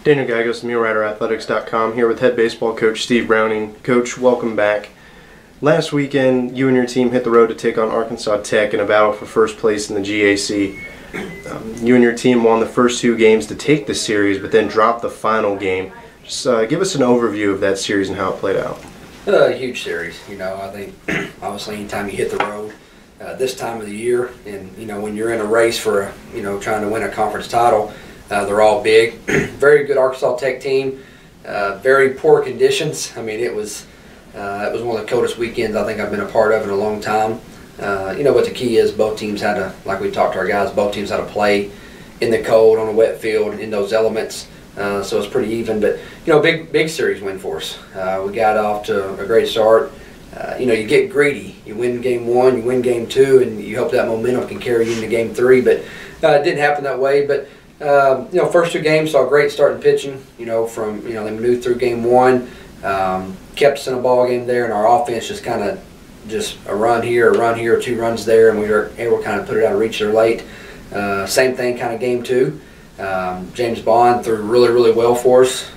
Daniel Gagos, MuleriderAthletics.com, here with head baseball coach Steve Browning. Coach, welcome back. Last weekend, you and your team hit the road to take on Arkansas Tech in a battle for first place in the GAC. You and your team won the first two games to take the series, but then dropped the final game. Just give us an overview of that series and how it played out. A huge series. I think obviously anytime you hit the road this time of the year, and when you're in a race for trying to win a conference title, they're all big. Very good Arkansas Tech team. Very poor conditions. I mean, it was one of the coldest weekends I think I've been a part of in a long time. But the key is both teams had to, like we talked to our guys, both teams had to play in the cold on a wet field in those elements. So it's pretty even. But big series win for us. We got off to a great start. You get greedy. You win game one, you win game two, and you hope that momentum can carry you into game three. But it didn't happen that way. But first two games saw great starting pitching. From they moved through game one, kept us in a ball game there, and our offense just kind of a run here, 2 runs there, and we were able to kind of put it out of reach there late. Same thing, kind of game two. James Bond threw really well for us.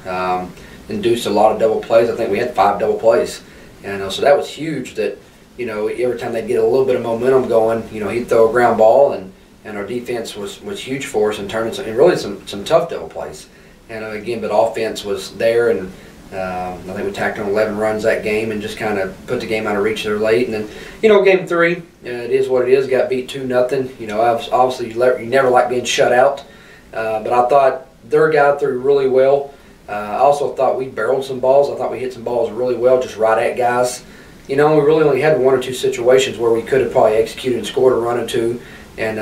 Induced a lot of double plays. I think we had 5 double plays, and so that was huge. That every time they'd get a little bit of momentum going, he'd throw a ground ball, and our defense was huge for us and turning some tough double plays. And again, but offense was there, and I think we tacked on 11 runs that game and just kind of put the game out of reach there late. And then game three, it is what it is. Got beat 2-0. Obviously you never like being shut out, but I thought their guy threw really well. I also thought we barreled some balls. I thought we hit some balls really well, just right at guys. We really only had 1 or 2 situations where we could have probably executed and scored a run or two. And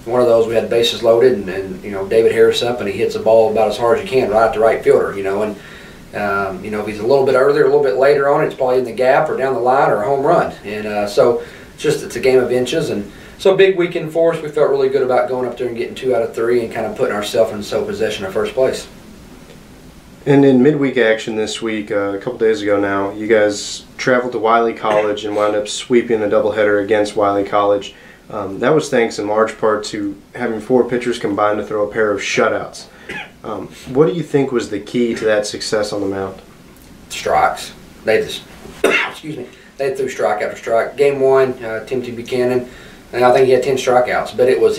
one of those we had bases loaded, and David Harris up, and he hits the ball about as hard as you can right at the right fielder. If he's a little bit earlier, a little bit later on, it's probably in the gap or down the line or a home run. And so it's a game of inches. And so big weekend for us. We felt really good about going up there and getting 2 out of 3 and kind of putting ourselves in sole possession of first place. And in midweek action this week, a couple days ago now, you guys traveled to Wiley College and wound up sweeping the doubleheader against Wiley College. That was thanks in large part to having 4 pitchers combined to throw a pair of shutouts. What do you think was the key to that success on the mound? Strikes. They just, they threw strike after strike. Game 1, Timothy Buchanan, and I think he had 10 strikeouts, but it was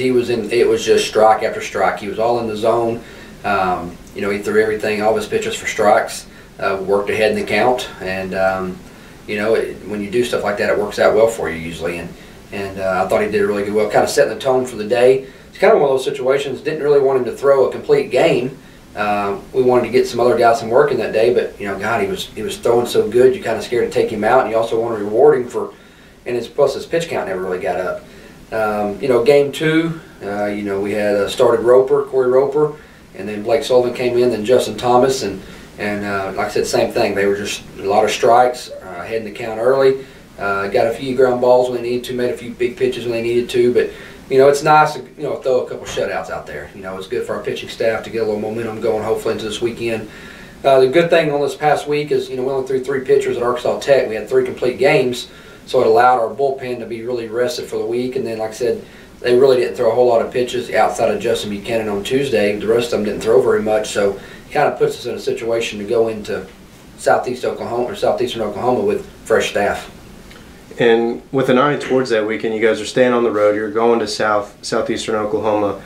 just strike after strike. He was all in the zone. He threw everything, all of his pitches for strikes. Worked ahead in the count, and when you do stuff like that, it works out well for you usually. And I thought he did really good well, kind of setting the tone for the day. It's kind of one of those situations. Didn't really want him to throw a complete game. We wanted to get some other guys some work in that day, but God, he was throwing so good. You kind of scared to take him out, and you also want to reward him for. And plus his pitch count never really got up. Game 2, we had started Corey Roper, and then Blake Sullivan came in, then Justin Thomas, and like I said, same thing. They were just a lot of strikes, heading the count early. Got a few ground balls when they needed to, made a few big pitches when they needed to, but it's nice to throw a couple shutouts out there. It's good for our pitching staff to get a little momentum going, hopefully into this weekend. The good thing on this past week is we only threw 3 pitchers at Arkansas Tech. We had 3 complete games, so it allowed our bullpen to be really rested for the week. And then, like I said, they really didn't throw a whole lot of pitches outside of Justin Buchanan on Tuesday. The rest of them didn't throw very much, so it kind of puts us in a situation to go into Southeastern Oklahoma with fresh staff. And with an eye towards that weekend, you guys are staying on the road. You're going to Southeastern Oklahoma.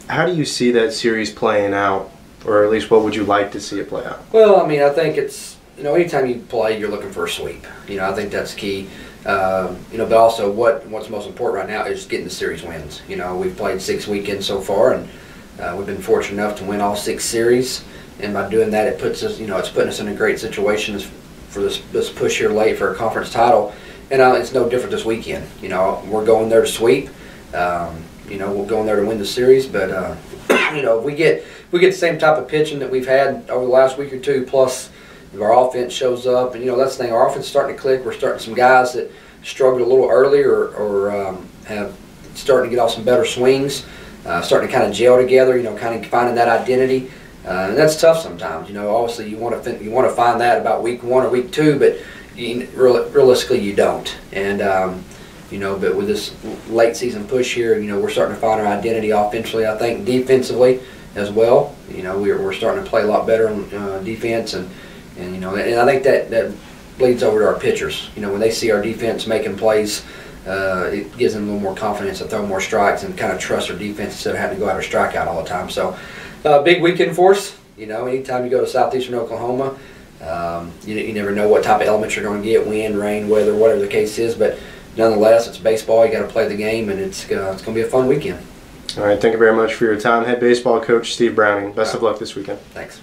How do you see that series playing out, or at least what would you like to see it play out? Well, I think it's anytime you play, you're looking for a sweep. I think that's key. But also what's most important right now is getting the series wins. We've played 6 weekends so far, and we've been fortunate enough to win all 6 series. And by doing that, it puts us, it's putting us in a great situation for this push here late for a conference title. And it's no different this weekend. We're going there to sweep. We're going there to win the series. But if we get the same type of pitching that we've had over the last week or two, plus if our offense shows up, and that's the thing, our offense is starting to click. We're starting some guys that struggled a little early or have starting to get off some better swings, starting to kind of gel together. Kind of finding that identity. And that's tough sometimes. Obviously you want to find that about week 1 or week 2, but realistically you don't. And but with this late season push here, we're starting to find our identity offensively. I think defensively, as well. You know, we're starting to play a lot better on defense, and you know, and I think that bleeds over to our pitchers. You know, when they see our defense making plays, it gives them a little more confidence to throw more strikes and kind of trust our defense instead of having to go out or strike out all the time. So, big weekend for us. You know, anytime you go to Southeastern Oklahoma, you never know what type of elements you're going to get, wind, rain, weather, whatever the case is. But nonetheless, it's baseball. You got to play the game, and it's going to be a fun weekend. All right, thank you very much for your time. Head baseball coach Steve Browning. Best of luck this weekend. Thanks.